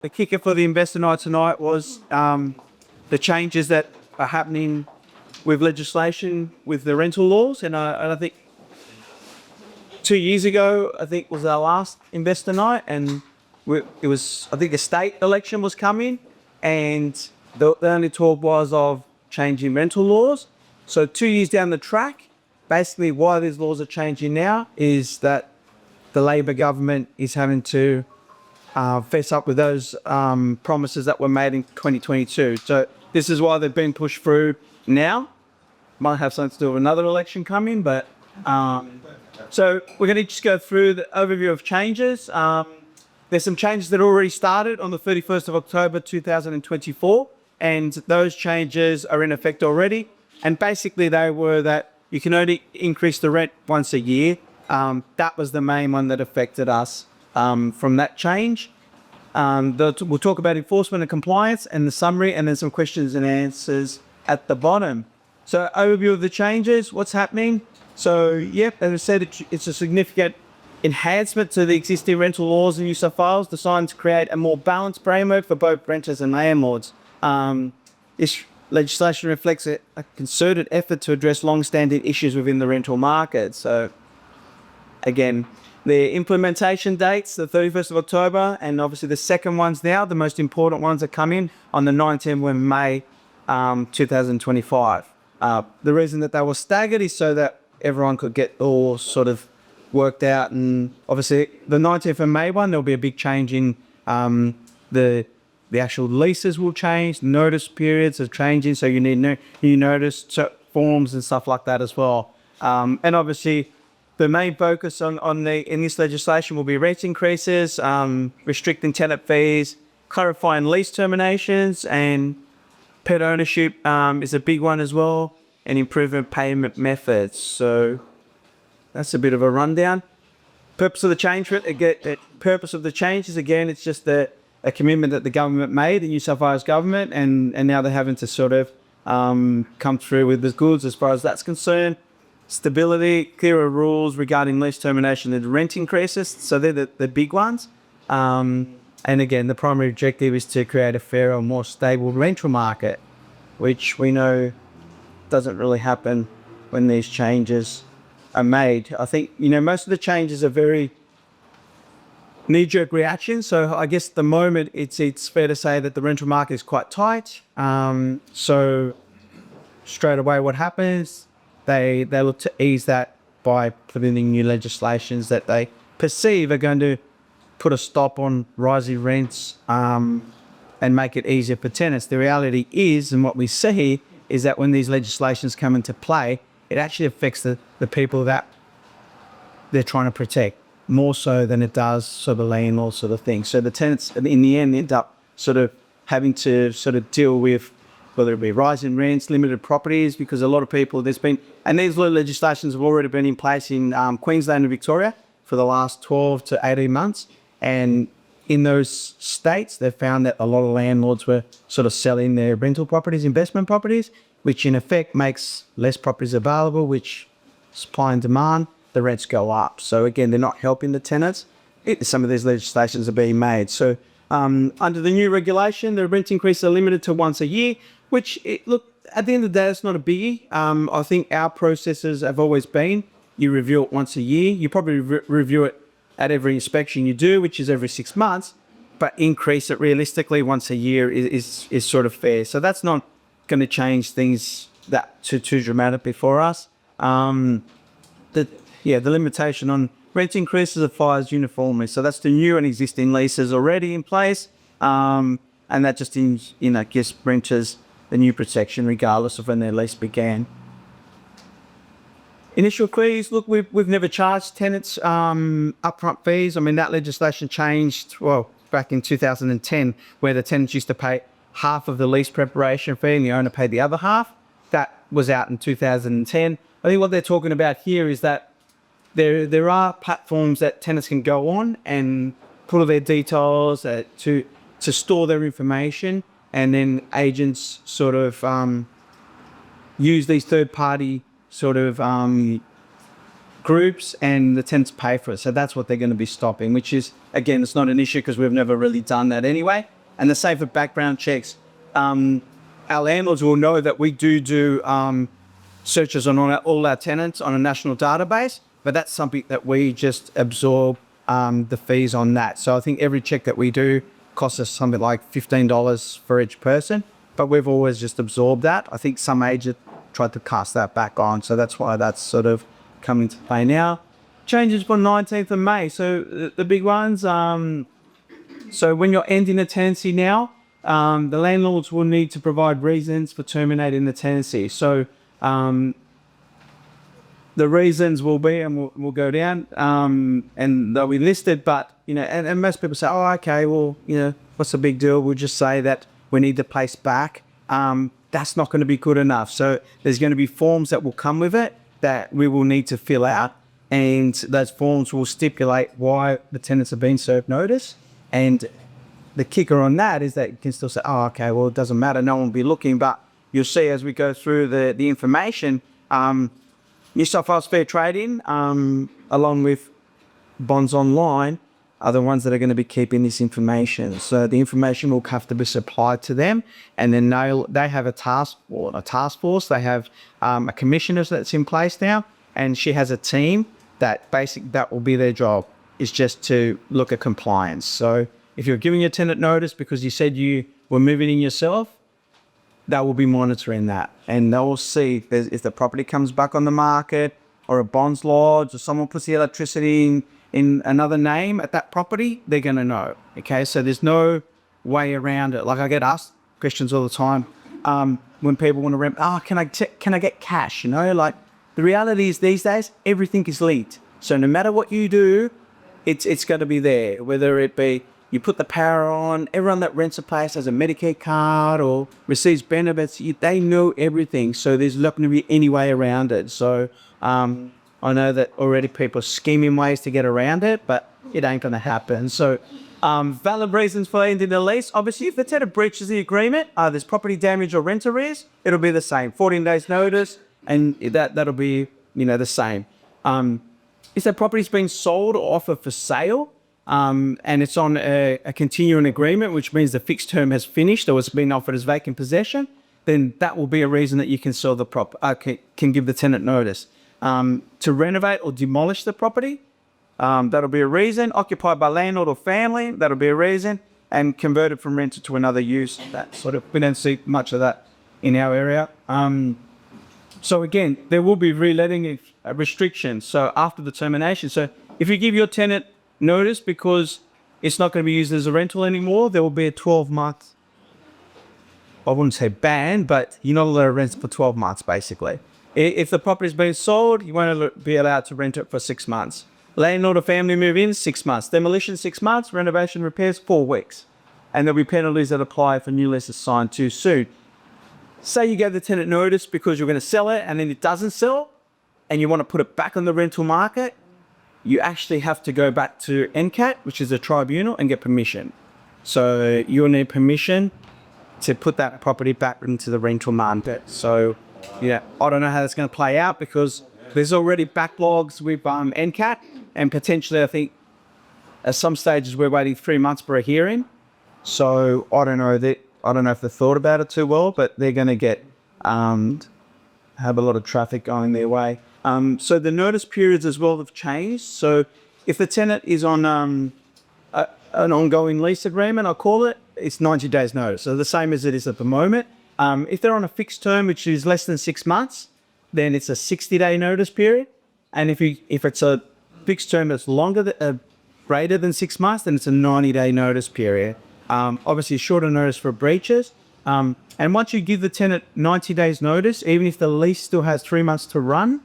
The kicker for the investor night tonight was the changes that are happening with legislation with the rental laws, and I think 2 years ago was our last investor night, and it was I think a state election was coming, and the only talk was of changing rental laws. So 2 years down the track, basically why these laws are changing now is that the Labor government is having to fess up with those promises that were made in 2022. So this is why they've been pushed through now. Might have something to do with another election coming, but so we're going to just go through the overview of changes. There's some changes that already started on the 31st of October 2024, and those changes are in effect already. And basically they were that you can only increase the rent once a year. That was the main one that affected us from that change. We'll talk about enforcement and compliance and the summary, and then some questions and answers at the bottom. So overview of the changes, what's happening. So yep, as I said, it's a significant enhancement to the existing rental laws in New South Wales, designed to create a more balanced framework for both renters and landlords. This legislation reflects a concerted effort to address long-standing issues within the rental market. So again, the implementation dates, the 31st of October, and obviously the second ones now, the most important ones are coming on the 19th of May 2025. The reason that they were staggered is so that everyone could get all sort of worked out, and obviously the 19th of May one, there'll be a big change in the actual leases will change, notice periods are changing, so you need new notice forms and stuff like that as well. And obviously the main focus in this legislation will be rent increases, restricting tenant fees, clarifying lease terminations, and pet ownership is a big one as well, and improving payment methods. So that's a bit of a rundown. Purpose of the change, is again, it's just a commitment that the government made, the New South Wales government, and now they're having to sort of come through with the goods as far as that's concerned. Stability, clearer rules regarding lease termination and rent increases. So they're the big ones. And again, the primary objective is to create a fairer, more stable rental market, which we know doesn't really happen when these changes are made. I think, most of the changes are very knee-jerk reactions. So I guess at the moment it's fair to say that the rental market is quite tight. So straight away what happens, they look to ease that by putting in new legislations that they perceive are going to put a stop on rising rents and make it easier for tenants. The reality is, and what we see, is that when these legislations come into play, it actually affects the people that they're trying to protect, more so than it does sort of landlord sort of thing. So the tenants in the end end up sort of having to sort of deal with whether it be rising rents, limited properties, because a lot of people, and these legislations have already been in place in Queensland and Victoria for the last 12 to 18 months. And in those states, they've found that a lot of landlords were sort of selling their rental properties, investment properties, which in effect makes less properties available, which supply and demand, the rents go up. So again, they're not helping the tenants. Some of these legislations are being made. So under the new regulation, the rent increases are limited to once a year, which, look, at the end of the day, it's not a biggie. I think our processes have always been, you review it once a year. You probably review it at every inspection you do, which is every 6 months, but increase it realistically once a year is sort of fair. So that's not going to change things that too dramatically for us. The limitation on rent increases applies uniformly. So that's the new and existing leases already in place. And that just, gives renters the new protection regardless of when their lease began. Initial fees, look, we've never charged tenants upfront fees. I mean, that legislation changed, back in 2010, where the tenants used to pay half of the lease preparation fee and the owner paid the other half. That was out in 2010. I think what they're talking about here is that there are platforms that tenants can go on and put all their details to store their information, and then agents sort of use these third-party sort of groups and the tenants pay for it. So that's what they're going to be stopping, which is, again, it's not an issue because we've never really done that anyway. And the same for background checks. Our landlords will know that we do searches on all our tenants on a national database, but that's something that we just absorb the fees on that. So I think every check that we do costs us something like $15 for each person, but we've always just absorbed that. I think some agent tried to cast that back on, so that's why that's sort of come into play now. Changes for 19th of May. So the big ones, so when you're ending a tenancy now, the landlords will need to provide reasons for terminating the tenancy. So the reasons will be, and we'll go down, and they'll be listed, but, you know, and most people say, oh, okay, well, you know, what's the big deal? We'll just say that we need the place back. That's not going to be good enough. So there's going to be forms that will come with it that we will need to fill out, and those forms will stipulate why the tenants have been served notice. And the kicker on that is that you can still say, oh, okay, well, it doesn't matter, no one will be looking, but you'll see as we go through the information, New South Wales Fair Trading, along with Bonds Online, are the ones that are going to be keeping this information. So the information will have to be supplied to them, and then they have a task force. They have a commissioner that's in place now, and she has a team that will be their job, is just to look at compliance. So if you're giving your tenant notice because you said you were moving in yourself, they will be monitoring that, and they will see if the property comes back on the market, or a bonds lodge, or someone puts the electricity in another name at that property, they're going to know. Okay, so there's no way around it. Like, I get asked questions all the time when people want to rent. Oh, can I get cash? You know, like, the reality is these days everything is linked. So no matter what you do, it's going to be there. Whether it be you put the power on, everyone that rents a place has a Medicare card or receives benefits, they know everything. So there's not going to be any way around it. So I know that already people are scheming ways to get around it, but it ain't going to happen. So valid reasons for ending the lease. Obviously, if the tenant breaches the agreement, there's property damage or rent arrears, it'll be the same. 14 days notice, and that'll be, you know, the same. If the property's been sold or offered for sale, and it's on a continuing agreement, which means the fixed term has finished or it's been offered as vacant possession, then that will be a reason that you can sell the can give the tenant notice. To renovate or demolish the property, that'll be a reason. Occupied by landlord or family, that'll be a reason. And converted from rented to another use, that sort of, we don't see much of that in our area. So again, there will be reletting restrictions. So after the termination, so if you give your tenant notice because it's not going to be used as a rental anymore, there will be a 12-month, I wouldn't say ban, but you're not allowed to rent for 12 months, basically. If the property's been sold, you won't be allowed to rent it for 6 months. Landlord or family move in, 6 months. Demolition, 6 months. Renovation repairs, 4 weeks. And there'll be penalties that apply if a new lease is signed too soon. Say you gave the tenant notice because you're going to sell it and then it doesn't sell and you want to put it back on the rental market, you actually have to go back to NCAT, which is a tribunal, and get permission. So you'll need permission to put that property back into the rental market. So, yeah, I don't know how that's going to play out because there's already backlogs with NCAT, and potentially I think at some stages we're waiting 3 months for a hearing. So I don't know if they thought about it too well, but they're going to get have a lot of traffic going their way. So the notice periods as well have changed. So if the tenant is on an ongoing lease agreement, I call it, it's 90 days notice. So the same as it is at the moment. If they're on a fixed term, which is less than 6 months, then it's a 60-day notice period. And if it's a fixed term that's greater than 6 months, then it's a 90-day notice period. Obviously, shorter notice for breaches. And once you give the tenant 90 days notice, even if the lease still has 3 months to run,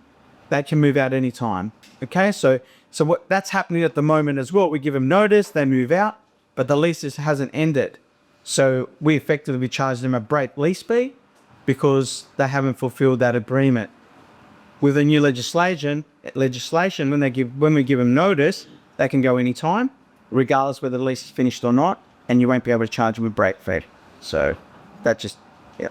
they can move out any time. Okay, so what that's happening at the moment as well. We give them notice, they move out, but the lease hasn't ended. So we effectively charge them a break lease fee because they haven't fulfilled that agreement. With the new legislation, when we give them notice, they can go any time, regardless whether the lease is finished or not, and you won't be able to charge them a break fee. So that just, yeah.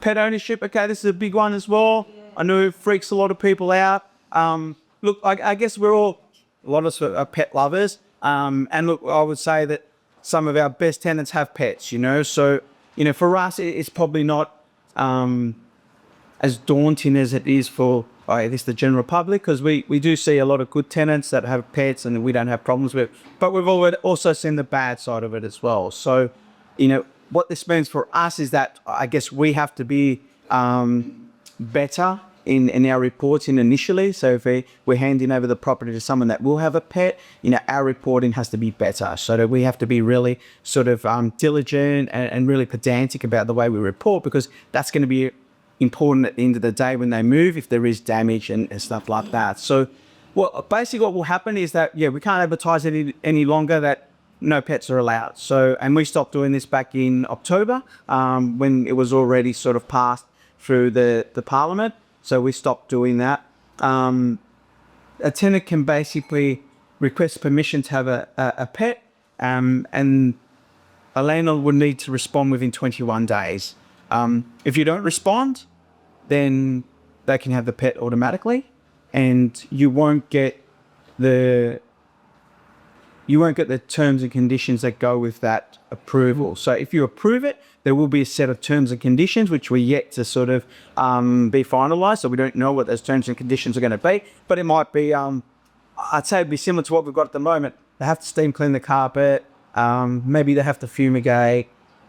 Pet ownership, okay, this is a big one as well. I know it freaks a lot of people out. Look, I guess we're all, a lot of us are pet lovers. And look, I would say that some of our best tenants have pets, you know. So, you know, for us, it's probably not as daunting as it is for, I guess, the general public, because we do see a lot of good tenants that have pets and we don't have problems with. But we've also seen the bad side of it as well. So, you know, what this means for us is that I guess we have to be better in our reporting initially. So if we're handing over the property to someone that will have a pet, you know, our reporting has to be better. So that we have to be really sort of diligent and really pedantic about the way we report, because that's going to be important at the end of the day when they move, if there is damage and stuff like that. So basically what will happen is that, yeah, we can't advertise any longer that no pets are allowed. So, and we stopped doing this back in October when it was already sort of passed through the Parliament. So we stopped doing that. A tenant can basically request permission to have a pet, and a landlord would need to respond within 21 days. If you don't respond, then they can have the pet automatically, and you won't get the terms and conditions that go with that approval. So if you approve it, there will be a set of terms and conditions which we're yet to sort of be finalised. So we don't know what those terms and conditions are going to be, but it might be, I'd say it'd be similar to what we've got at the moment. They have to steam clean the carpet, maybe they have to fumigate,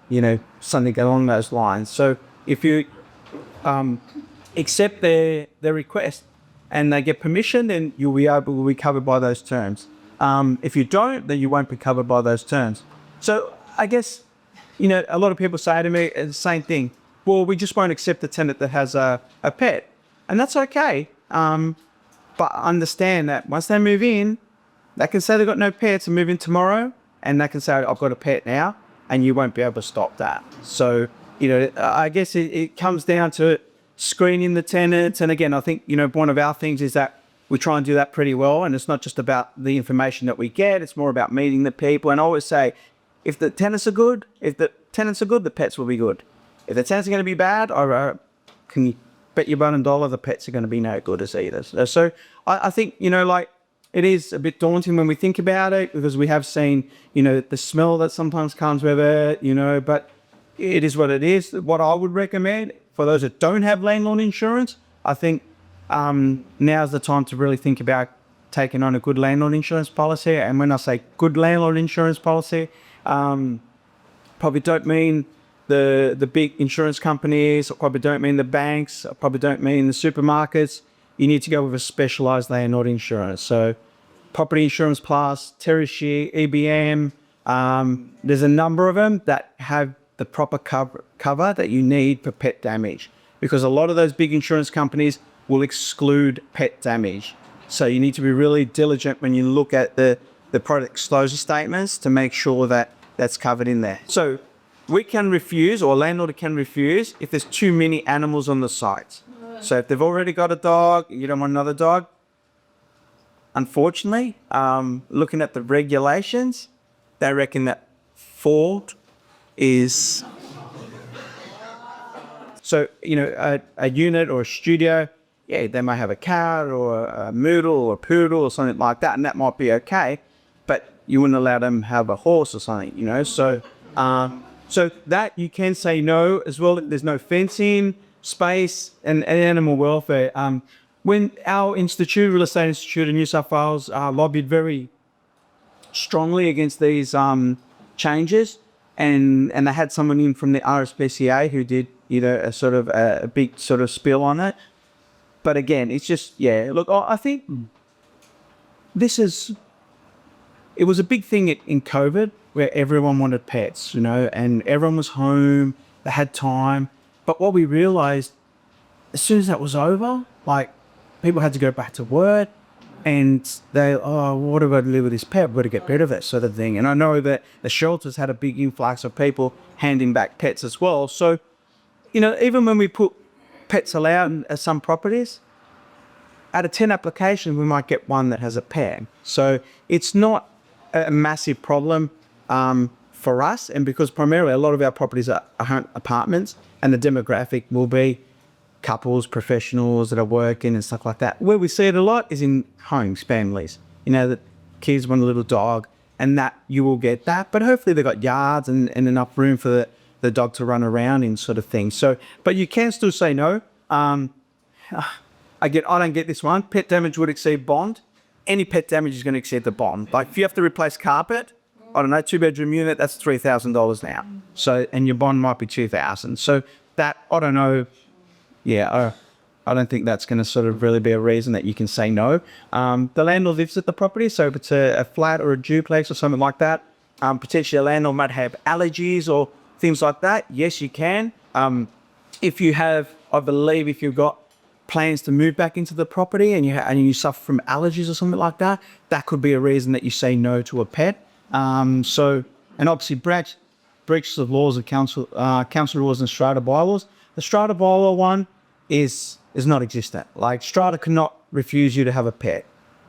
you know, something along those lines. So if you accept their request and they get permission, then you'll be able to be covered by those terms. If you don't, then you won't be covered by those terms. So I guess, you know, a lot of people say to me the same thing. Well, we just won't accept a tenant that has a pet. And that's okay. But understand that once they move in, they can say they've got no pets and move in tomorrow, and they can say, I've got a pet now, and you won't be able to stop that. So, you know, I guess it comes down to screening the tenants. And again, I think, you know, one of our things is that we try and do that pretty well. And it's not just about the information that we get, it's more about meeting the people. And I always say, if the tenants are good, the pets will be good. If the tenants are going to be bad, can you bet your bone and dollar the pets are going to be no good as either. So I think, you know, like, it is a bit daunting when we think about it, because we have seen, you know, the smell that sometimes comes with it, you know, but it is what it is. What I would recommend for those that don't have landlord insurance, I think now's the time to really think about taking on a good landlord insurance policy. And when I say good landlord insurance policy, probably don't mean the big insurance companies, or probably don't mean the banks, or probably don't mean the supermarkets. You need to go with a specialised landlord insurance. So Property Insurance Plus, Tertiary, EBM, there's a number of them that have the proper cover that you need for pet damage, because a lot of those big insurance companies will exclude pet damage. So you need to be really diligent when you look at the product disclosure statements to make sure that that's covered in there. So we can refuse, or a landlord can refuse, if there's too many animals on the site. So if they've already got a dog, you don't want another dog. Unfortunately, looking at the regulations, they reckon that 4 is... So, you know, a unit or a studio, yeah, they may have a cat or a moodle or a poodle or something like that, and that might be okay, but you wouldn't allow them to have a horse or something, you know. So, so that you can say no as well. There's no fencing, space, and animal welfare. When our institute, Real Estate Institute in New South Wales, lobbied very strongly against these changes, and they had someone in from the RSPCA who did, you know, a sort of a big sort of spiel on it. But again, it's just, yeah, look, I think it was a big thing in COVID where everyone wanted pets, you know, and everyone was home, they had time. But what we realized, as soon as that was over, like, people had to go back to work, and what do I do with this pet? We've got to get rid of it, sort of thing. And I know that the shelters had a big influx of people handing back pets as well. So, you know, even when we put pets allowed at some properties, out of 10 applications, we might get one that has a pet. So it's not a massive problem for us. And because primarily a lot of our properties are apartments, and the demographic will be couples, professionals that are working and stuff like that. Where we see it a lot is in homes, families. You know, that kids want a little dog, and that you will get that. But hopefully they've got yards and enough room for the dog to run around in, sort of thing. So, but you can still say no. I don't get this one. Pet damage would exceed bond. Any pet damage is going to exceed the bond. Like if you have to replace carpet, I don't know, 2-bedroom unit, that's $3,000 now. So, and your bond might be $2,000. So that, I don't know. Yeah, I don't think that's going to sort of really be a reason that you can say no. The landlord lives at the property, so if it's a flat or a duplex or something like that, potentially a landlord might have allergies or things like that. Yes, you can. If you have, I believe, if you've got plans to move back into the property and you suffer from allergies or something like that, that could be a reason that you say no to a pet. So, and obviously breaches of laws of council rules and strata bylaws. The strata bylaw one is not existent. Like strata cannot refuse you to have a pet.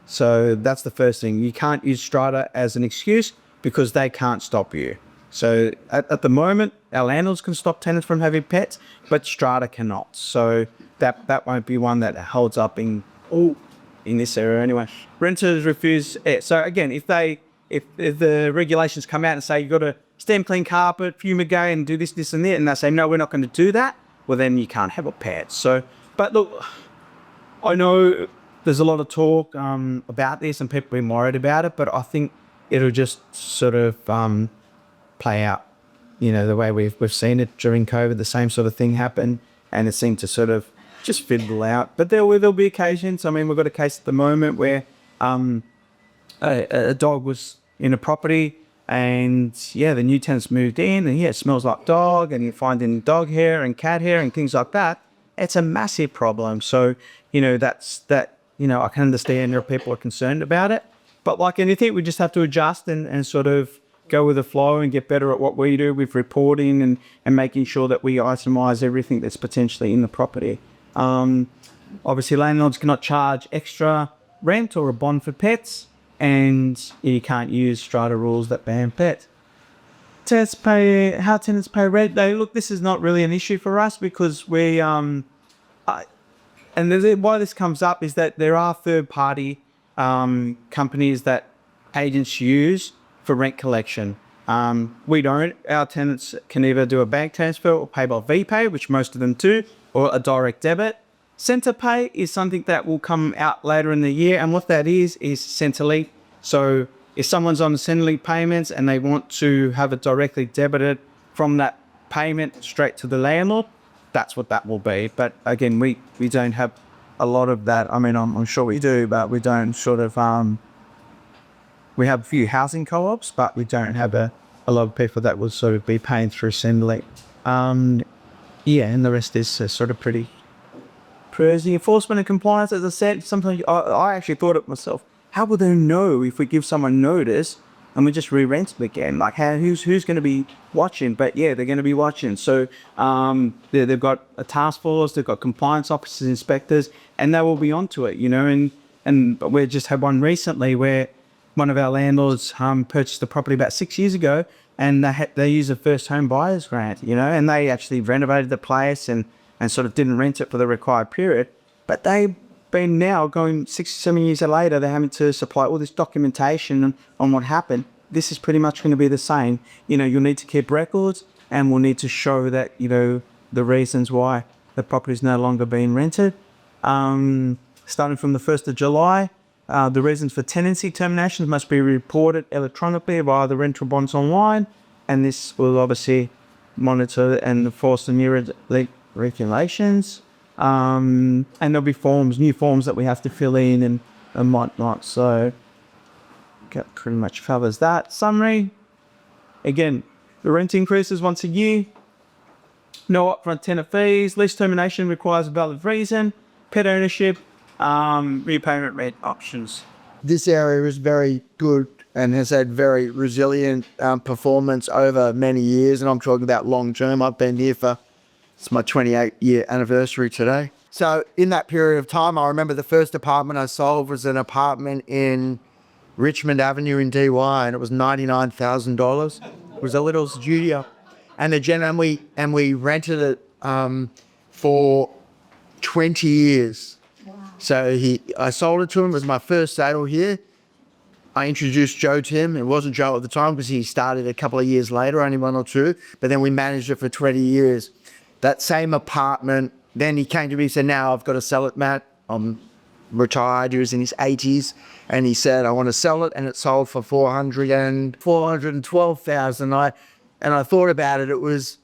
So that's the first thing. You can't use strata as an excuse because they can't stop you. So at the moment, our landlords can stop tenants from having pets, but strata cannot. So that won't be one that holds up in this area anyway. Renters refuse. So again, if the regulations come out and say you've got to stem clean carpet, fumigate, and do this and that, and they say no, we're not going to do that, well then you can't have a pet. So, but look, I know there's a lot of talk about this and people being worried about it, but I think it'll just sort of play out. You know, the way we've seen it during COVID, the same sort of thing happened, and it seemed to sort of just fiddle out. But there'll be occasions. I mean, we've got a case at the moment where a dog was in a property, and the new tenants moved in, and it smells like dog, and you're finding dog hair and cat hair and things like that. It's a massive problem. So, you know, I can understand there are people are concerned about it, but like anything, we just have to adjust and sort of go with the flow and get better at what we do with reporting and making sure that we itemize everything that's potentially in the property. Obviously, landlords cannot charge extra rent or a bond for pets, and you can't use strata rules that ban pets. How tenants pay rent. Look, this is not really an issue for us because we why this comes up is that there are third-party companies that agents use for rent collection. We don't. Our tenants can either do a bank transfer or pay by VPay, which most of them do, or a direct debit. Centrepay is something that will come out later in the year, and what that is Centrelink. So if someone's on the Centrelink payments and they want to have it directly debited from that payment straight to the landlord, that's what that will be. But again, we don't have a lot of that. I mean, I'm sure we do, but we don't sort of we have a few housing co-ops, but we don't have a lot of people that would sort of be paying through Centrelink. And the rest is sort of pretty easy. Enforcement and compliance, as I said, sometimes I actually thought it myself. How will they know if we give someone notice and we just re-rent it again? Like, who's going to be watching? But yeah, they're going to be watching. So they've got a task force, they've got compliance officers, inspectors, and they will be onto it, you know. And we just had one recently where one of our landlords purchased a property about 6 years ago, and they used a first home buyer's grant, you know, and they actually renovated the place and sort of didn't rent it for the required period. But they've been now going 6-7 years later, they're having to supply all this documentation on what happened. This is pretty much going to be the same. You know, you'll need to keep records, and we'll need to show that, you know, the reasons why the property is no longer being rented. Starting from the 1st of July, the reasons for tenancy terminations must be reported electronically via the rental bonds online, and this will obviously monitor and enforce the new regulations. And there'll be new forms that we have to fill in and whatnot. So that pretty much covers that. Summary. Again, the rent increases once a year. No upfront tenant fees. Lease termination requires a valid reason. Pet ownership. Repayment rent options. This area is very good and has had very resilient performance over many years, and I'm talking about long term. I've been here it's my 28-year anniversary today. So in that period of time, I remember the first apartment I sold was an apartment in Richmond Avenue in DY, and it was $99,000. It was a little studio, and we rented it for 20 years. So I sold it to him. It was my first sale here. I introduced Joe to him. It wasn't Joe at the time because he started a couple of years later, only 1 or 2. But then we managed it for 20 years. That same apartment, then he came to me and said, now I've got to sell it, Matt. I'm retired. He was in his 80s. And he said, I want to sell it. And it sold for $412,000. And I thought about it. It was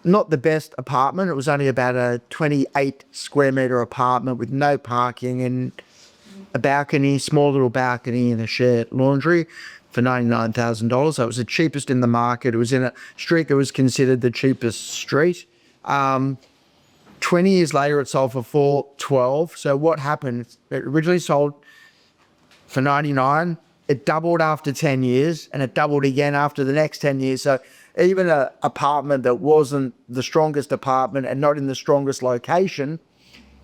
not the best apartment. It was only about a 28 square meter apartment with no parking and a balcony, small little balcony and a shared laundry for $99,000. So it was the cheapest in the market. It was in a street that was considered the cheapest street. 20 years later, it sold for $412,000. So what happened? It originally sold for $99,000. It doubled after 10 years and it doubled again after the next 10 years. So even an apartment that wasn't the strongest apartment and not in the strongest location,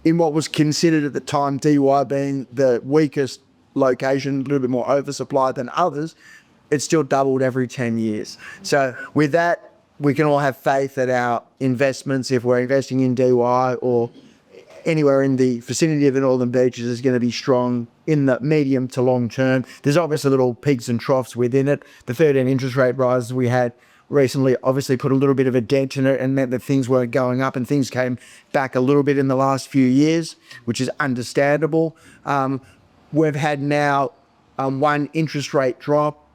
in what was considered at the time DY being the weakest location, a little bit more oversupplied than others, it still doubled every 10 years. So with that, we can all have faith that our investments, if we're investing in DY or anywhere in the vicinity of the Northern Beaches, is going to be strong in the medium to long term. There's obviously little peaks and troughs within it. The 13 interest rate rises we had recently obviously put a little bit of a dent in it and meant that things weren't going up, and things came back a little bit in the last few years, which is understandable. We've had now one interest rate drop.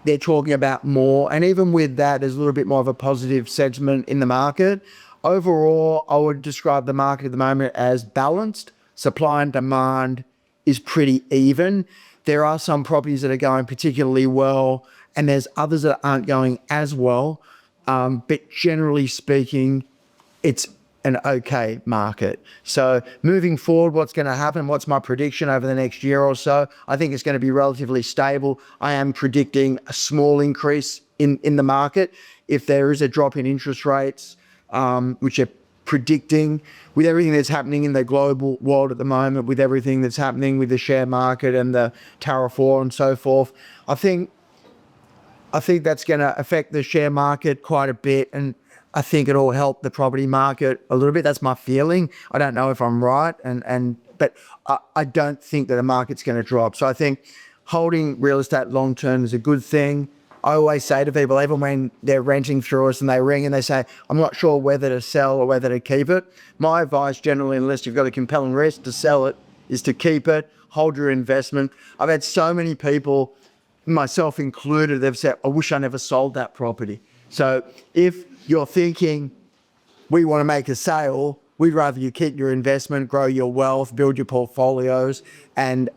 They're talking about more, and even with that, there's a little bit more of a positive sentiment in the market. Overall, I would describe the market at the moment as balanced. Supply and demand is pretty even. There are some properties that are going particularly well, and there's others that aren't going as well. But generally speaking, it's an okay market. So moving forward, what's going to happen? What's my prediction over the next year or so? I think it's going to be relatively stable. I am predicting a small increase in the market. If there is a drop in interest rates, which are predicting, with everything that's happening in the global world at the moment, with everything that's happening with the share market and the tariff war and so forth, I think that's going to affect the share market quite a bit, and I think it'll help the property market a little bit. That's my feeling. I don't know if I'm right, but I don't think that the market's going to drop. So I think holding real estate long term is a good thing. I always say to people, even when they're renting through us and they ring and they say, I'm not sure whether to sell or whether to keep it. My advice generally, unless you've got a compelling reason to sell it, is to keep it, hold your investment. I've had so many people, myself included, they've said, I wish I never sold that property. So if you're thinking, we want to make a sale, we'd rather you keep your investment, grow your wealth, build your portfolios, and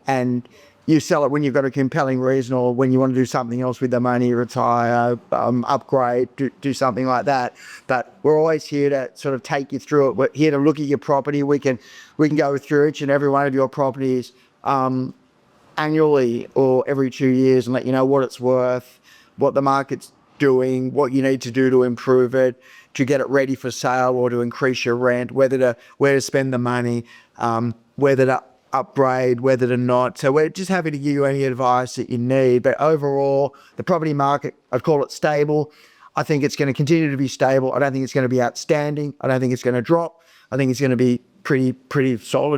you sell it when you've got a compelling reason, or when you want to do something else with the money, retire, upgrade, do something like that. But we're always here to sort of take you through it. We're here to look at your property. We can go through each and every one of your properties annually or every 2 years and let you know what it's worth, what the market's doing, what you need to do to improve it, to get it ready for sale or to increase your rent, where to spend the money, whether to upgrade, whether to not. So we're just happy to give you any advice that you need. But overall, the property market, I'd call it stable. I think it's going to continue to be stable. I don't think it's going to be outstanding. I don't think it's going to drop. I think it's going to be pretty solid.